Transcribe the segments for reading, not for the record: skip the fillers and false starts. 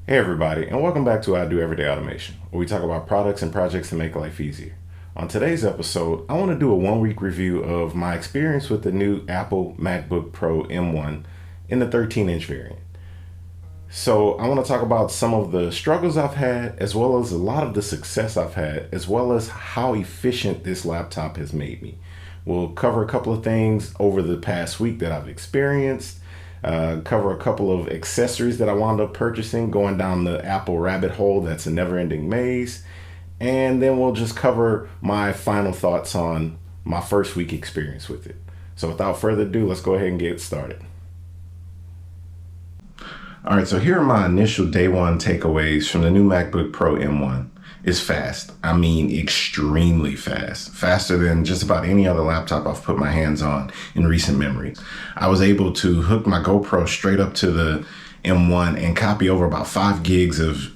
Hey everybody, and welcome back to I Do Everyday Automation, where we talk about products and projects that make life easier. On today's episode, I want to do a 1 week review of my experience with the new Apple MacBook Pro M1 in the 13-inch variant. So I want to talk about some of the struggles I've had, as well as a lot of the success I've had, as well as how efficient this laptop has made me. We'll cover a couple of things over the past week that I've experienced, cover a couple of accessories that I wound up purchasing, going down the Apple rabbit hole that's a never-ending maze, and then we'll just cover my final thoughts on my first week experience with it. So without further ado, let's go ahead and get started. All right, so here are my initial day one takeaways from the new MacBook Pro M1. It's fast. I mean, extremely fast. Faster than just about any other laptop I've put my hands on in recent memory. I was able to hook my GoPro straight up to the M1 and copy over about 5 gigs of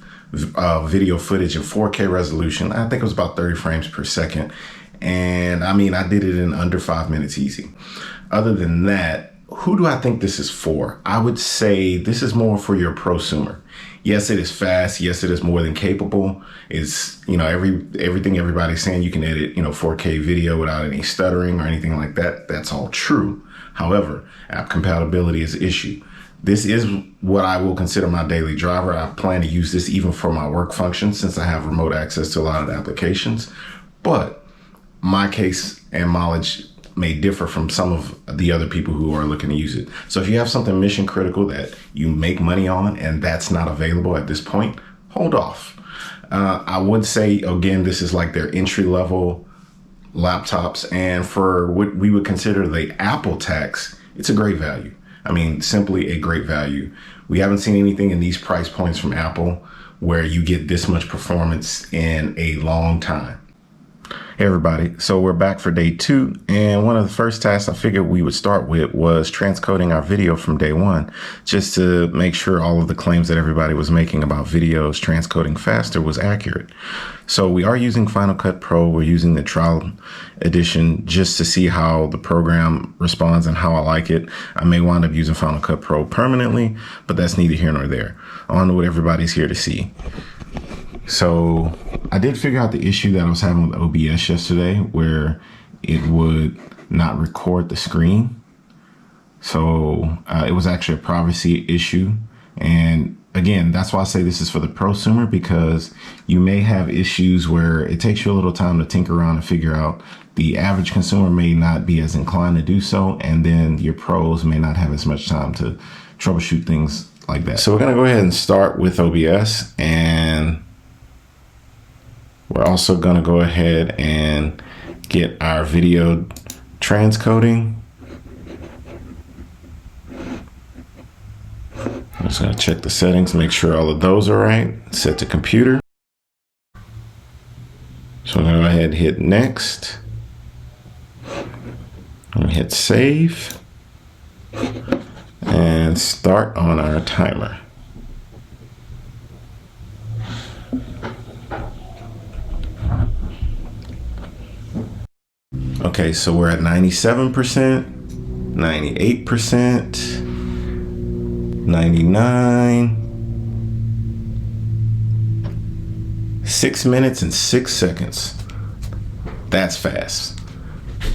video footage in 4K resolution. I think it was about 30 frames per second. And I mean, I did it in under 5 minutes easy. Other than that, who do I think this is for? I would say this is more for your prosumer. Yes, it is fast. Yes, it is more than capable. It's, everything everybody's saying you can edit, 4K video without any stuttering or anything like that. That's all true. However, app compatibility is an issue. This is what I will consider my daily driver. I plan to use this even for my work functions since I have remote access to a lot of the applications. But my case and mileage may differ from some of the other people who are looking to use it. So if you have something mission critical that you make money on and that's not available at this point, hold off. I would say, again, this is like their entry level laptops. And for what we would consider the Apple tax, it's a great value. I mean, simply a great value. We haven't seen anything in these price points from Apple where you get this much performance in a long time. Hey everybody, so we're back for day 2, and one of the first tasks I figured we would start with was transcoding our video from day 1, just to make sure all of the claims that everybody was making about videos transcoding faster was accurate. So we are using Final Cut Pro. We're using the trial edition just to see how the program responds and how I like it. I may wind up using Final Cut Pro permanently, but that's neither here nor there. On to what everybody's here to see. So I did figure out the issue that I was having with OBS yesterday, where it would not record the screen. So it was actually a privacy issue. And again, that's why I say this is for the prosumer, because you may have issues where it takes you a little time to tinker around and figure out. The average consumer may not be as inclined to do so. And then your pros may not have as much time to troubleshoot things like that. So we're going to go ahead and start with OBS, and we're also going to go ahead and get our video transcoding. I'm just going to check the settings, make sure all of those are right. Set to computer. So I'm going to go ahead and hit next. I'm going to hit save and start on our timer. Okay, so we're at 97%, 98%, 99, 6 minutes and 6 seconds. That's fast.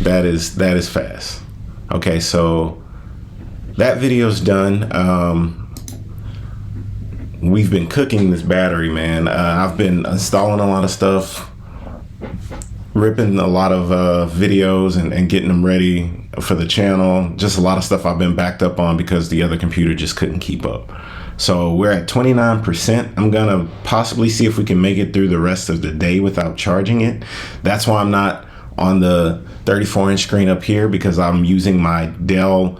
That is fast. Okay, so that video's done. We've been cooking this battery, man. I've been installing a lot of stuff, ripping a lot of videos and getting them ready for the channel. Just a lot of stuff I've been backed up on because the other computer just couldn't keep up. So we're at 29%. I'm gonna possibly see if we can make it through the rest of the day without charging it. That's why I'm not on the 34-inch screen up here, because I'm using my Dell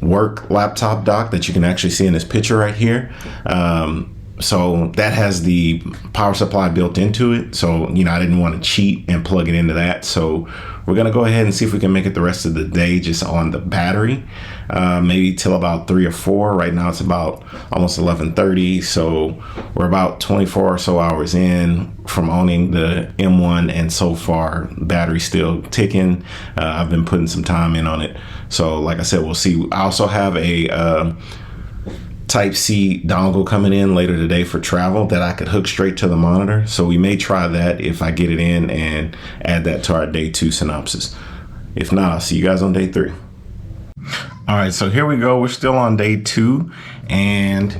work laptop dock that you can actually see in this picture right here. So that has the power supply built into it. So, I didn't want to cheat and plug it into that. So we're going to go ahead and see if we can make it the rest of the day just on the battery, maybe till about 3 or 4. Right now it's about almost 11:30. So we're about 24 or so hours in from owning the M1. And so far, battery's still ticking. I've been putting some time in on it. So like I said, we'll see. I also have a Type-C dongle coming in later today for travel that I could hook straight to the monitor. So we may try that if I get it in and add that to our day 2 synopsis. If not, I'll see you guys on day 3. All right, so here we go. We're still on day 2 and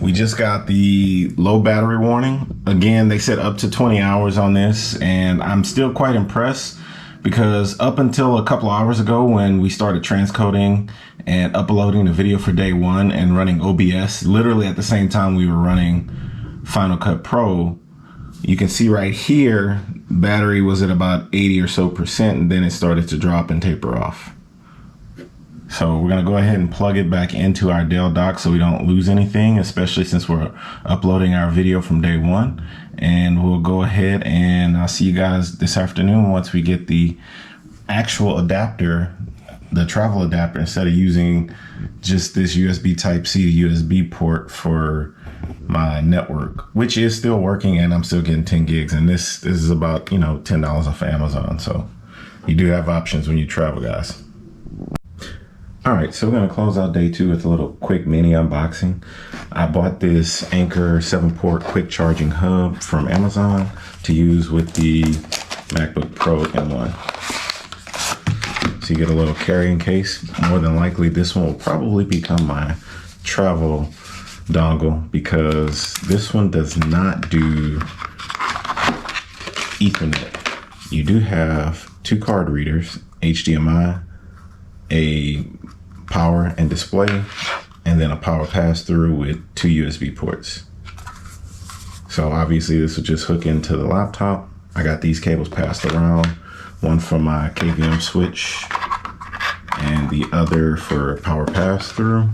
we just got the low battery warning. Again, they said up to 20 hours on this, and I'm still quite impressed because up until a couple of hours ago when we started transcoding and uploading the video for day 1 and running OBS, literally at the same time we were running Final Cut Pro, you can see right here, battery was at about 80 or so percent, and then it started to drop and taper off. So we're gonna go ahead and plug it back into our Dell dock so we don't lose anything, especially since we're uploading our video from day 1. And we'll go ahead and I'll see you guys this afternoon once we get the actual adapter, the travel adapter, instead of using just this USB Type-C to USB port for my network, which is still working, and I'm still getting 10 gigs. And this is about, you know, $10 off of Amazon. So you do have options when you travel, guys. All right, so we're gonna close out day 2 with a little quick mini unboxing. I bought this Anker 7-port quick charging hub from Amazon to use with the MacBook Pro M1. So you get a little carrying case. More than likely, this one will probably become my travel dongle because this one does not do Ethernet. You do have 2 card readers, HDMI, a power and display, and then a power pass-through with 2 USB ports. So obviously this will just hook into the laptop. I got these cables passed around, one for my KVM switch and the other for power pass-through.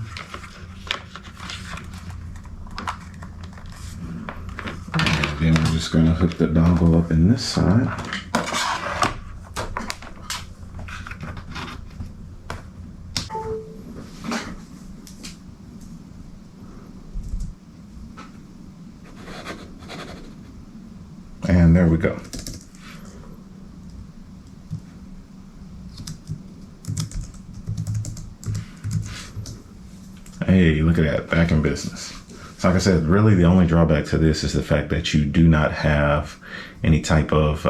And then we're just gonna hook the dongle up in this side. And there we go. Hey, look at that, back in business. So like I said, really the only drawback to this is the fact that you do not have any type of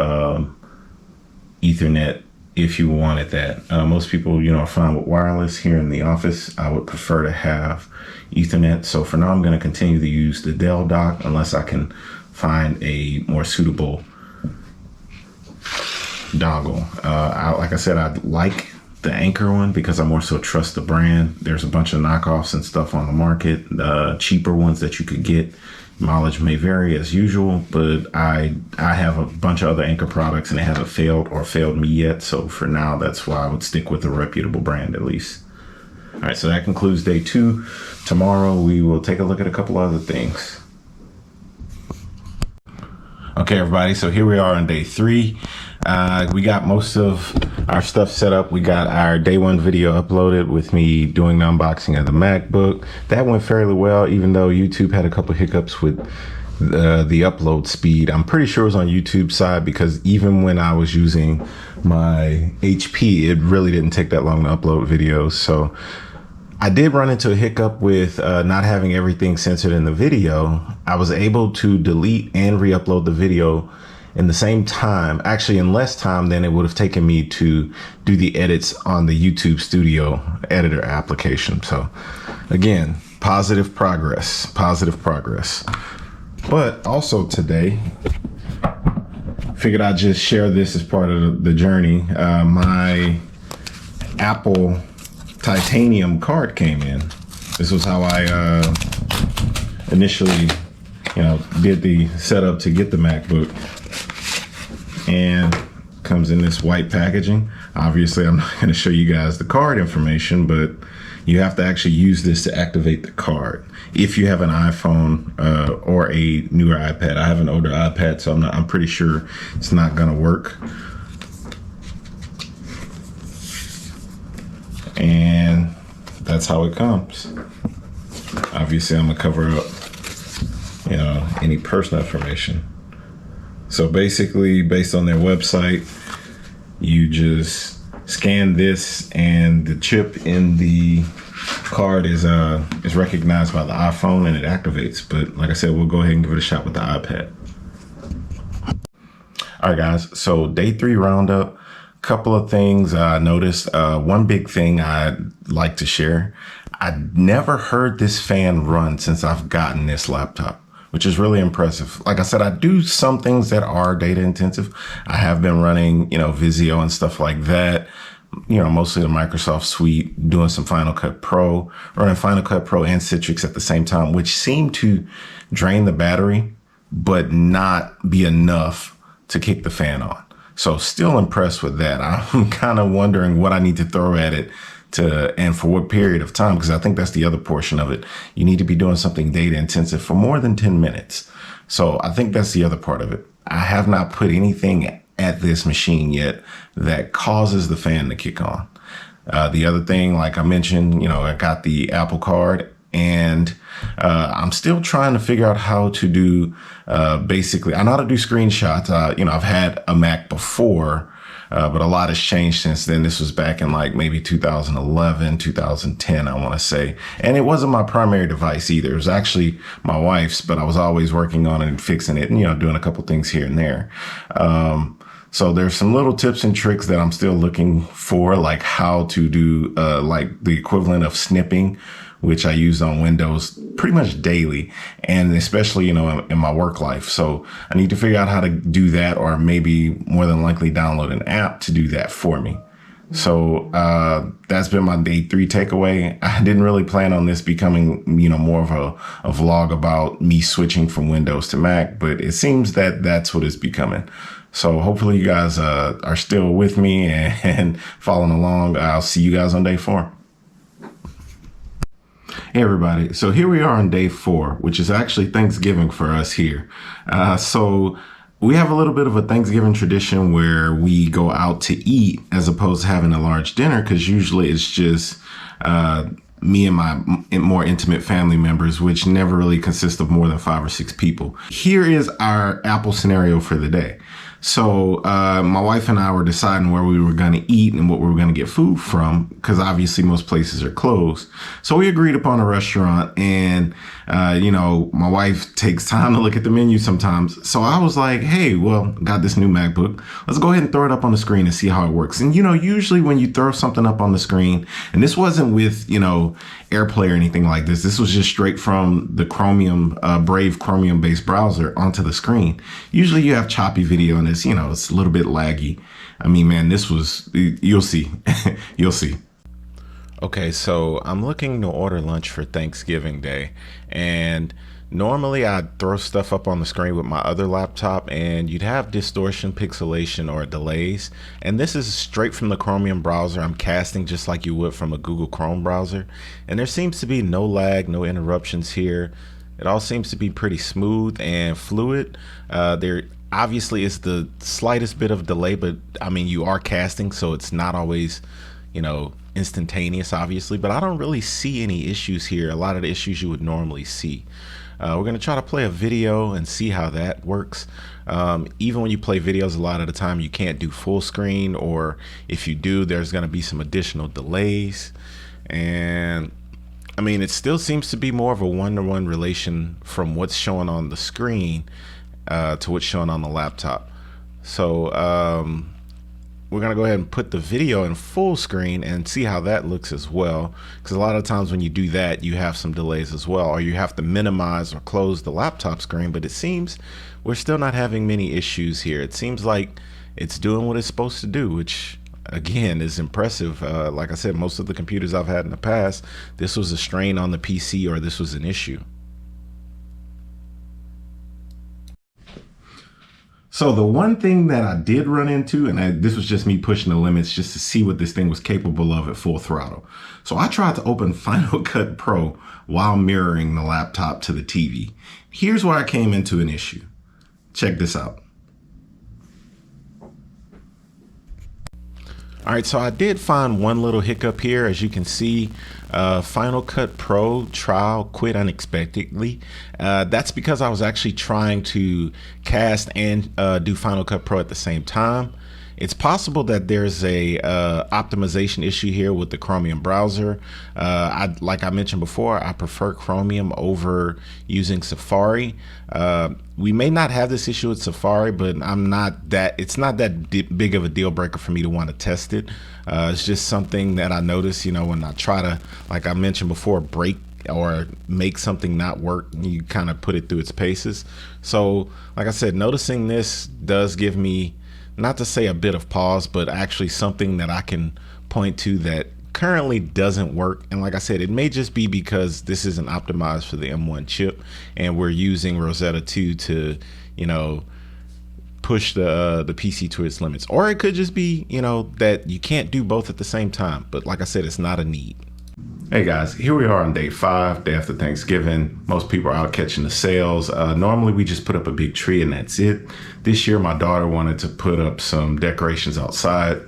Ethernet if you wanted that. Most people, you know, are fine with wireless. Here in the office, I would prefer to have Ethernet. So for now, I'm going to continue to use the Dell dock unless I can find a more suitable dongle. Like I said, I like the Anker one because I more so trust the brand. There's a bunch of knockoffs and stuff on the market, cheaper ones that you could get. Mileage may vary as usual, but I have a bunch of other Anker products and they haven't failed or failed me yet. So for now, that's why I would stick with a reputable brand at least. All right, so that concludes day 2. Tomorrow we will take a look at a couple other things. Okay, everybody, so here we are on day 3. We got most of our stuff set up. We got our day 1 video uploaded with me doing the unboxing of the MacBook. That went fairly well, even though YouTube had a couple hiccups with the upload speed. I'm pretty sure it was on YouTube's side because even when I was using my HP, it really didn't take that long to upload videos. So I did run into a hiccup with not having everything censored in the video. I was able to delete and re-upload the video in the same time, actually in less time than it would have taken me to do the edits on the YouTube Studio editor application. So again, positive progress. But also today, figured I'd just share this as part of the journey. My Apple titanium card came in. This was how I initially, did the setup to get the MacBook, and comes in this white packaging. Obviously, I'm not going to show you guys the card information, but you have to actually use this to activate the card. If you have an iPhone or a newer iPad, I have an older iPad, so I'm pretty sure it's not going to work. And that's how it comes. Obviously, I'm gonna cover up, any personal information. So basically, based on their website, you just scan this, and the chip in the card is recognized by the iPhone and it activates. But like I said, we'll go ahead and give it a shot with the iPad. All right, guys. So day 3 roundup. Couple of things I noticed. One big thing I'd like to share. I never heard this fan run since I've gotten this laptop, which is really impressive. Like I said, I do some things that are data intensive. I have been running, Visio and stuff like that. Mostly the Microsoft suite, doing some Final Cut Pro, running Final Cut Pro and Citrix at the same time, which seemed to drain the battery, but not be enough to kick the fan on. So still impressed with that. I'm kind of wondering what I need to throw at it and for what period of time, because I think that's the other portion of it. You need to be doing something data intensive for more than 10 minutes. So I think that's the other part of it. I have not put anything at this machine yet that causes the fan to kick on. The other thing, like I mentioned, I got the Apple Card, and I'm still trying to figure out how to do, basically, I know how to do screenshots. I've had a Mac before, but a lot has changed since then. This was back in like maybe 2011, 2010, I want to say. And it wasn't my primary device either. It was actually my wife's, but I was always working on it and fixing it and, doing a couple things here and there. So there's some little tips and tricks that I'm still looking for, like how to do, like the equivalent of snipping, which I use on Windows pretty much daily, and especially, in my work life. So I need to figure out how to do that, or maybe more than likely download an app to do that for me. So that's been my day 3 takeaway. I didn't really plan on this becoming, more of a vlog about me switching from Windows to Mac, but it seems that that's what it's becoming. So hopefully you guys are still with me and following along. I'll see you guys on day 4. Hey everybody, so here we are on day 4, which is actually Thanksgiving for us here. So we have a little bit of a Thanksgiving tradition where we go out to eat as opposed to having a large dinner, because usually it's just me and my more intimate family members, which never really consist of more than 5 or 6 people. Here is our Apple scenario for the day. So my wife and I were deciding where we were going to eat and what we were going to get food from, because obviously most places are closed. So we agreed upon a restaurant, and my wife takes time to look at the menu sometimes. So I was like, hey, well, got this new MacBook. Let's go ahead and throw it up on the screen and see how it works. And, usually when you throw something up on the screen, and this wasn't with, AirPlay or anything like this. This was just straight from the Chromium, Brave Chromium based browser onto the screen. Usually you have choppy video and it's a little bit laggy. I mean, man, this was, you'll see, you'll see. Okay, so I'm looking to order lunch for Thanksgiving Day, and normally I'd throw stuff up on the screen with my other laptop and you'd have distortion, pixelation, or delays. And this is straight from the Chromium browser. I'm casting just like you would from a Google Chrome browser. And there seems to be no lag, no interruptions here. It all seems to be pretty smooth and fluid. There obviously is the slightest bit of delay, but I mean, you are casting, so it's not always, instantaneous, obviously, but I don't really see any issues here. A lot of the issues you would normally see. We're going to try to play a video and see how that works. Even when you play videos, a lot of the time you can't do full screen, or if you do, there's going to be some additional delays. And I mean, it still seems to be more of a one-to-one relation from what's showing on the screen to what's showing on the laptop. So we're going to go ahead and put the video in full screen and see how that looks as well, because a lot of times when you do that, you have some delays as well, or you have to minimize or close the laptop screen. But it seems we're still not having many issues here. It seems like it's doing what it's supposed to do, which again is impressive. Like I said, most of the computers I've had in the past, this was a strain on the PC, or this was an issue. So the one thing that I did run into, and this was just me pushing the limits just to see what this thing was capable of at full throttle. So I tried to open Final Cut Pro while mirroring the laptop to the TV. Here's where I came into an issue. Check this out. All right, so I did find one little hiccup here. As you can see, Final Cut Pro trial quit unexpectedly. That's because I was actually trying to cast and do Final Cut Pro at the same time. It's possible that there's a optimization issue here with the Chromium browser. Like I mentioned before, I prefer Chromium over using Safari. We may not have this issue with Safari, but it's not that big of a deal breaker for me to want to test it. It's just something that I notice, when I try to, like I mentioned before, break or make something not work, you kind of put it through its paces. So like I said, noticing this does give me, not to say a bit of pause, but actually something that I can point to that currently doesn't work. And like I said, it may just be because this isn't optimized for the M1 chip and we're using Rosetta 2 to, push the PC to its limits. Or it could just be, that you can't do both at the same time. But like I said, it's not a need. Hey guys, here we are on day 5, day after Thanksgiving. Most people are out catching the sales. Normally we just put up a big tree and that's it. This year my daughter wanted to put up some decorations outside.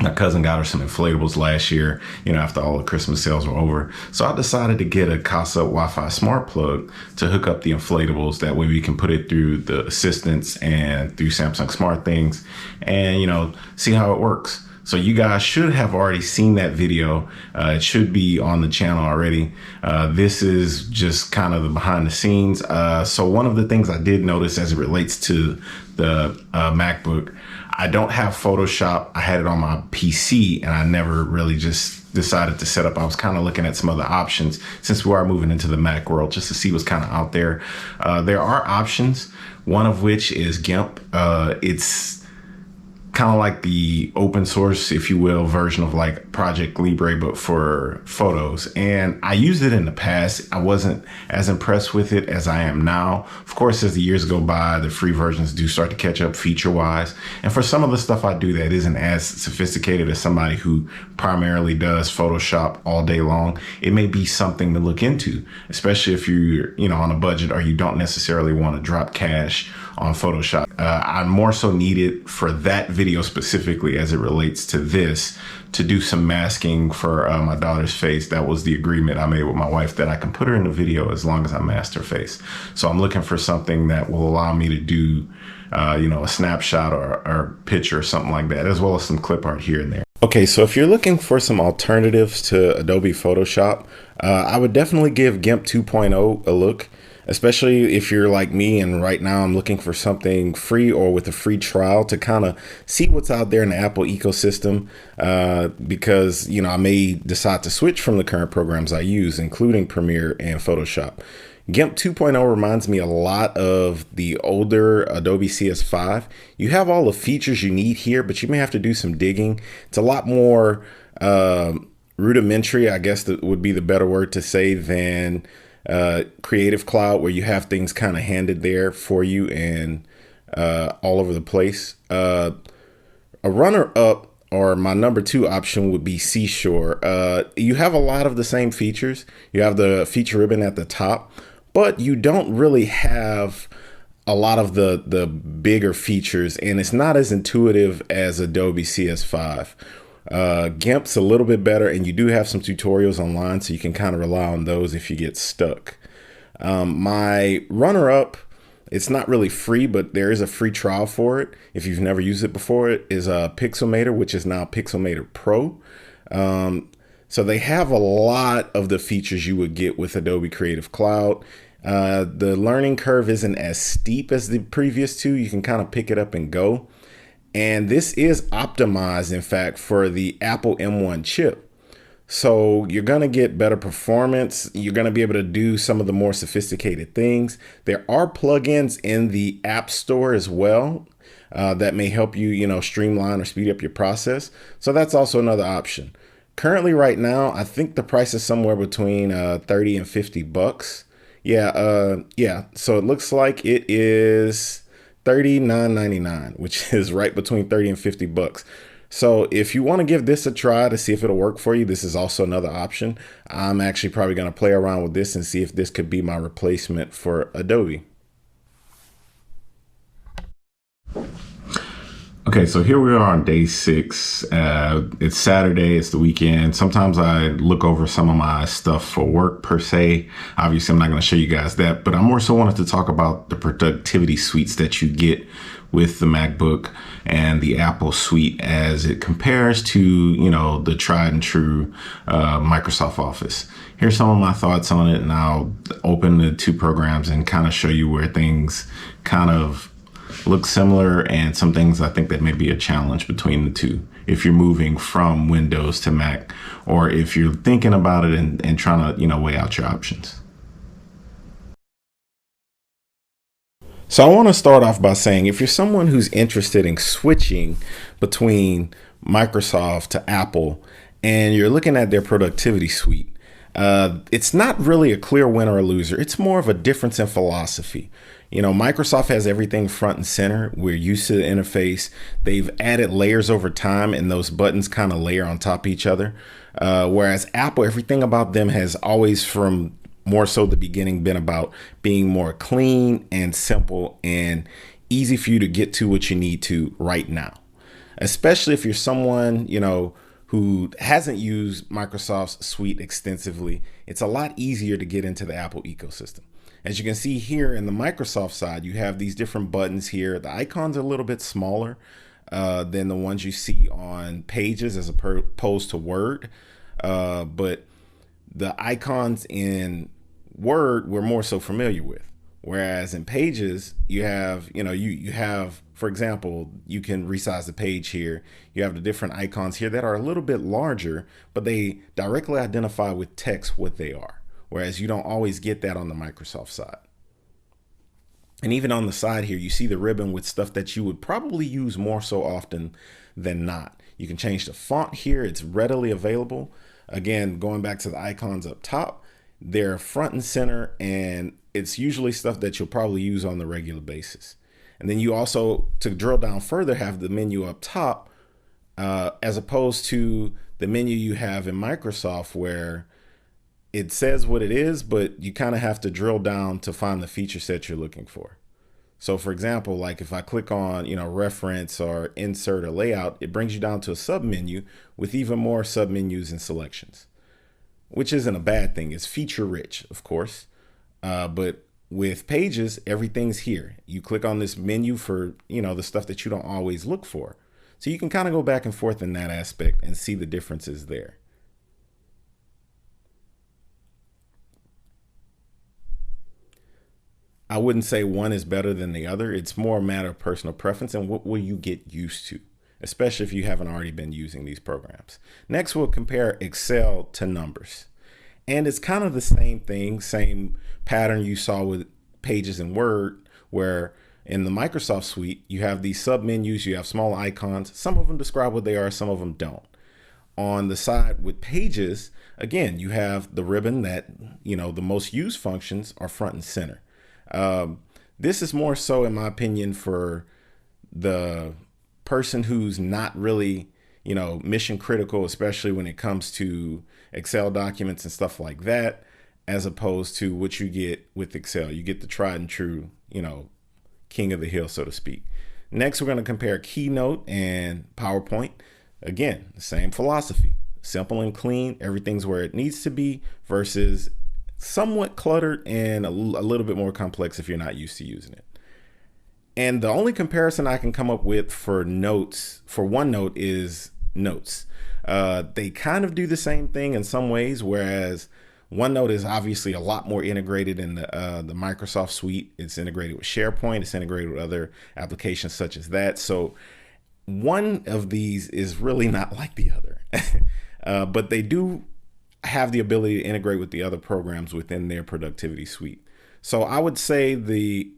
My cousin got her some inflatables last year, after all the Christmas sales were over. So I decided to get a Casa Wi-Fi smart plug to hook up the inflatables. That way we can put it through the assistants and through Samsung Smart Things and, see how it works. So you guys should have already seen that video. It should be on the channel already. This is just kind of the behind the scenes. So one of the things I did notice as it relates to the MacBook, I don't have Photoshop. I had it on my PC and I never really just decided to set up. I was kind of looking at some other options since we are moving into the Mac world just to see what's kind of out there. There are options, one of which is GIMP. It's kind of like the open source, if you will, version of like Project Libre, but for photos. And I used it in the past. I wasn't as impressed with it as I am now. Of course, as the years go by, the free versions do start to catch up feature wise. And for some of the stuff I do that isn't as sophisticated as somebody who primarily does Photoshop all day long, it may be something to look into, especially if you're, on a budget or you don't necessarily want to drop cash on Photoshop. I more so need it for that video specifically as it relates to this, to do some masking for my daughter's face. That was the agreement I made with my wife, that I can put her in the video as long as I mask her face. So I'm looking for something that will allow me to do, a snapshot or picture or something like that, as well as some clip art here and there. Okay, so if you're looking for some alternatives to Adobe Photoshop, I would definitely give GIMP 2.0 a look. Especially if you're like me and right now I'm looking for something free or with a free trial to kind of see what's out there in the Apple ecosystem, because, I may decide to switch from the current programs I use, including Premiere and Photoshop. GIMP 2.0 reminds me a lot of the older Adobe CS5. You have all the features you need here, but you may have to do some digging. It's a lot more rudimentary, I guess that would be the better word to say, than Creative Cloud, where you have things kind of handed there for you and all over the place. A runner up, or my number 2 option, would be Seashore. You have a lot of the same features. You have the feature ribbon at the top, but you don't really have a lot of the bigger features, and it's not as intuitive as Adobe CS5. GIMP's a little bit better, and you do have some tutorials online, so you can kind of rely on those if you get stuck. My runner-up, it's not really free, but there is a free trial for it. If you've never used it before, it is Pixelmator, which is now Pixelmator Pro. So they have a lot of the features you would get with Adobe Creative Cloud. The learning curve isn't as steep as the previous two. You can kind of pick it up and go. And this is optimized, in fact, for the Apple M1 chip. So you're going to get better performance. You're going to be able to do some of the more sophisticated things. There are plugins in the App Store as well that may help you, streamline or speed up your process. So that's also another option. Currently, right now, I think the price is somewhere between 30 and 50 bucks. Yeah. So it looks like it is $39.99, which is right between 30 and 50 bucks. So if you want to give this a try to see if it'll work for you, this is also another option. I'm actually probably going to play around with this and see if this could be my replacement for Adobe. Okay, so here we are on day 6. It's Saturday, it's the weekend. Sometimes I look over some of my stuff for work per se. Obviously, I'm not going to show you guys that, but I more so wanted to talk about the productivity suites that you get with the MacBook and the Apple suite as it compares to, the tried and true Microsoft Office. Here's some of my thoughts on it, and I'll open the two programs and kind of show you where things kind of look similar and some things I think that may be a challenge between the two if you're moving from Windows to Mac, or if you're thinking about it and trying to, weigh out your options. So I want to start off by saying if you're someone who's interested in switching between Microsoft to Apple and you're looking at their productivity suite, it's not really a clear winner or loser. It's more of a difference in philosophy. Microsoft has everything front and center. We're used to the interface. They've added layers over time, and those buttons kind of layer on top of each other. Whereas Apple, everything about them has always, from more so the beginning, been about being more clean and simple and easy for you to get to what you need to right now. Especially if you're someone, who hasn't used Microsoft's suite extensively, it's a lot easier to get into the Apple ecosystem. As you can see here in the Microsoft side, you have these different buttons here. The icons are a little bit smaller than the ones you see on Pages as opposed to Word. But the icons in Word we're more so familiar with. Whereas in Pages, you have, you have, for example, you can resize the page here. You have the different icons here that are a little bit larger, but they directly identify with text what they are. Whereas you don't always get that on the Microsoft side. And even on the side here, you see the ribbon with stuff that you would probably use more so often than not. You can change the font here. It's readily available. Again, going back to the icons up top, they're front and center, and it's usually stuff that you'll probably use on the regular basis. And then you also, to drill down further, have the menu up top, as opposed to the menu you have in Microsoft where it says what it is, but you kind of have to drill down to find the feature set you're looking for. So for example, like if I click on, reference or insert or layout, it brings you down to a sub menu with even more sub menus and selections, which isn't a bad thing. It's feature rich, of course. But with Pages, everything's here. You click on this menu for, the stuff that you don't always look for. So you can kind of go back and forth in that aspect and see the differences there. I wouldn't say one is better than the other. It's more a matter of personal preference and what will you get used to, especially if you haven't already been using these programs. Next, we'll compare Excel to Numbers. And it's kind of the same thing, same pattern you saw with Pages and Word, where in the Microsoft suite, you have these sub menus, you have small icons. Some of them describe what they are, some of them don't. On the side with Pages, again, you have the ribbon that, the most used functions are front and center. This is more so, in my opinion, for the person who's not really, mission critical, especially when it comes to Excel documents and stuff like that, as opposed to what you get with Excel. You get the tried and true, king of the hill, so to speak. Next, we're going to compare Keynote and PowerPoint. Again, the same philosophy, simple and clean. Everything's where it needs to be versus somewhat cluttered and a little bit more complex if you're not used to using it. And the only comparison I can come up with for notes, for OneNote, is Notes. They kind of do the same thing in some ways, whereas OneNote is obviously a lot more integrated in the Microsoft suite. It's integrated with SharePoint. It's integrated with other applications such as that. So one of these is really not like the other, but they do have the ability to integrate with the other programs within their productivity suite. So I would say the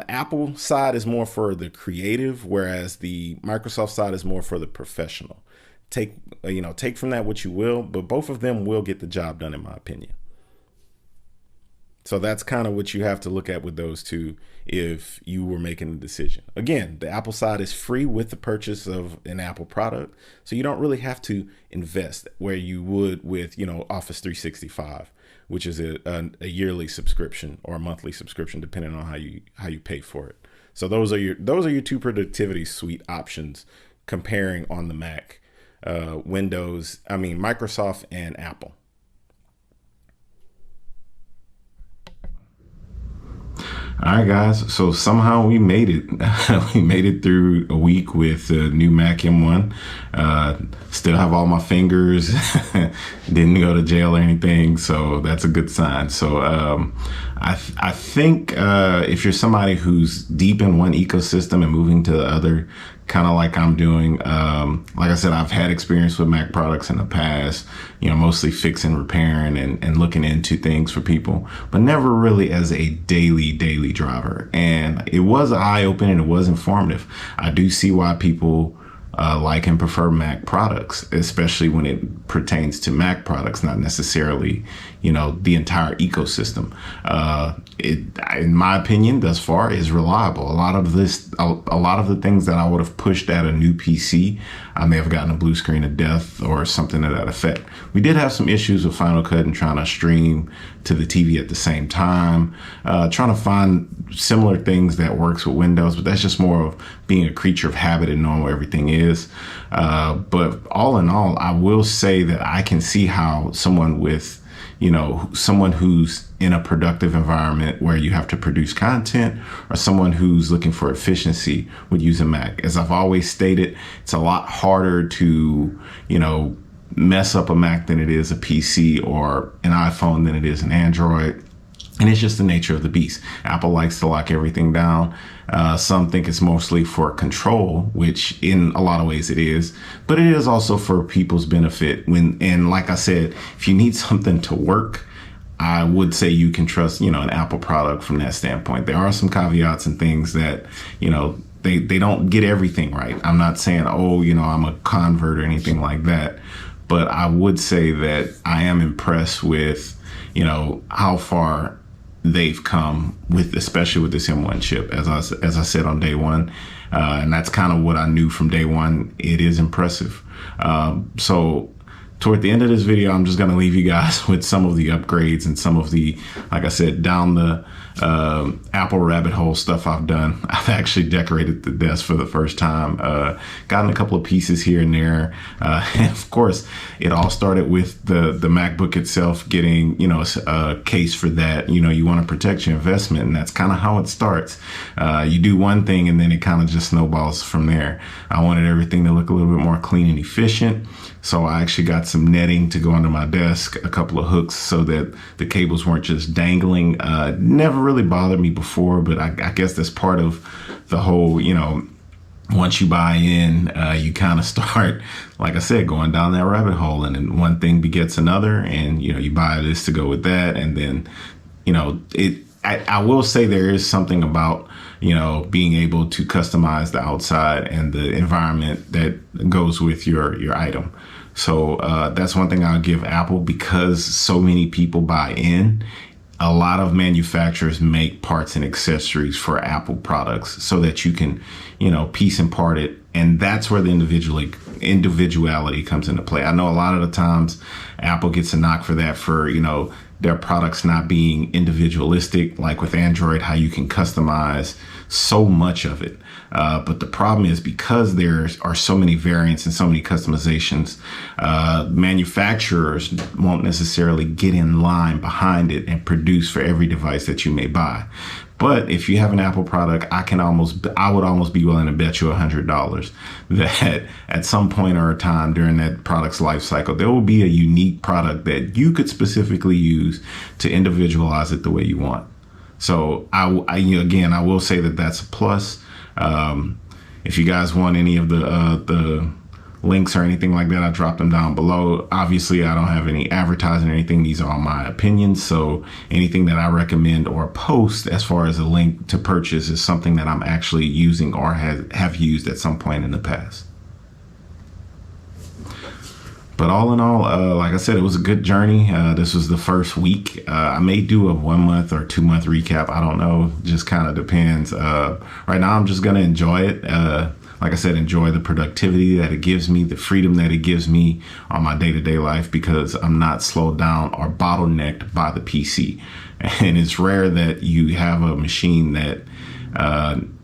Apple side is more for the creative, whereas the Microsoft side is more for the professional. Take from that what you will, but both of them will get the job done, in my opinion. So that's kind of what you have to look at with those two if you were making a decision. Again, the Apple side is free with the purchase of an Apple product, so you don't really have to invest where you would with, Office 365, which is a yearly subscription or a monthly subscription, depending on how you pay for it. So those are your two productivity suite options comparing on the Mac, Microsoft and Apple. All right, guys. So somehow we made it. We made it through a week with the new Mac M1. Still have all my fingers. Didn't go to jail or anything. So that's a good sign. So I think if you're somebody who's deep in one ecosystem and moving to the other, kind of like I'm doing, like I said, I've had experience with Mac products in the past, mostly fixing, repairing, and looking into things for people, but never really as a daily driver. And it was eye-opening, it was informative. I do see why people like and prefer Mac products, especially when it pertains to Mac products, not necessarily, the entire ecosystem. It, in my opinion, thus far, is reliable. A lot of the things that I would have pushed at a new PC, I may have gotten a blue screen of death or something to that effect. We did have some issues with Final Cut and trying to stream to the TV at the same time, trying to find similar things that works with Windows, but that's just more of being a creature of habit and knowing where everything is. But all in all, I will say that I can see how someone who's in a productive environment where you have to produce content, or someone who's looking for efficiency would use a Mac. As I've always stated, it's a lot harder to, mess up a Mac than it is a PC or an iPhone than it is an Android. And it's just the nature of the beast. Apple likes to lock everything down. Some think it's mostly for control, which in a lot of ways it is, but it is also for people's benefit. And like I said, if you need something to work, I would say you can trust, an Apple product from that standpoint. There are some caveats and things that, they don't get everything right. I'm not saying, I'm a convert or anything like that, but I would say that I am impressed with, how far they've come with, especially with this M1 chip, as I said on day one, and that's kind of what I knew from day one. It is impressive. So toward the end of this video, I'm just going to leave you guys with some of the upgrades and some of the, like I said, down the Apple rabbit hole stuff I've done. I've actually decorated the desk for the first time, gotten a couple of pieces here and there. And of course, it all started with the MacBook itself getting, a case for that. You want to protect your investment, and that's kind of how it starts. You do one thing and then it kind of just snowballs from there. I wanted everything to look a little bit more clean and efficient. So I actually got some netting to go under my desk, a couple of hooks so that the cables weren't just dangling. Never really bothered me before, but I guess that's part of the whole, once you buy in, you kind of start, like I said, going down that rabbit hole, and then one thing begets another, and, you buy this to go with that. And then, I will say there is something about, being able to customize the outside and the environment that goes with your item. So that's one thing I'll give Apple, because so many people buy in. A lot of manufacturers make parts and accessories for Apple products so that you can, piece and part it. And that's where the individuality comes into play. I know a lot of the times Apple gets a knock for that, for, their products not being individualistic, like with Android, how you can customize so much of it. But the problem is, because there are so many variants and so many customizations, manufacturers won't necessarily get in line behind it and produce for every device that you may buy. But if you have an Apple product, I would almost be willing to bet you $100 that at some point or a time during that product's life cycle, there will be a unique product that you could specifically use to individualize it the way you want. So I will say that that's a plus. If you guys want any of the links or anything like that, I dropped them down below. Obviously, I don't have any advertising or anything. These are all my opinions. So anything that I recommend or post as far as a link to purchase is something that I'm actually using or have used at some point in the past. But all in all, like I said, it was a good journey. This was the first week. I may do a 1 month or 2 month recap. I don't know. Just kind of depends. Right now, I'm just going to enjoy it. like I said, enjoy the productivity that it gives me, the freedom that it gives me on my day-to-day life, because I'm not slowed down or bottlenecked by the PC. And it's rare that you have a machine that,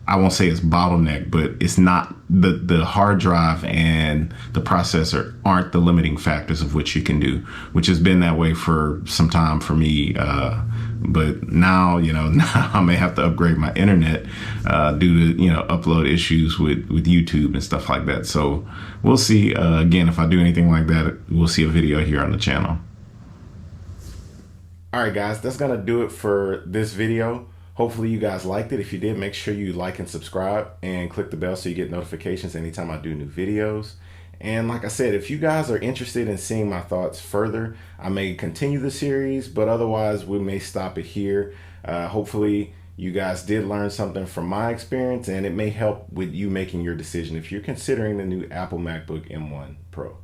I won't say it's bottlenecked, but it's not the hard drive and the processor aren't the limiting factors of what you can do, which has been that way for some time for me. But now, now I may have to upgrade my internet due to, upload issues with YouTube and stuff like that. So we'll see. Again, if I do anything like that, we'll see a video here on the channel. All right, guys, that's going to do it for this video. Hopefully you guys liked it. If you did, make sure you like and subscribe and click the bell so you get notifications anytime I do new videos. And like I said, if you guys are interested in seeing my thoughts further, I may continue the series, but otherwise we may stop it here. Hopefully you guys did learn something from my experience, and it may help with you making your decision if you're considering the new Apple MacBook M1 Pro.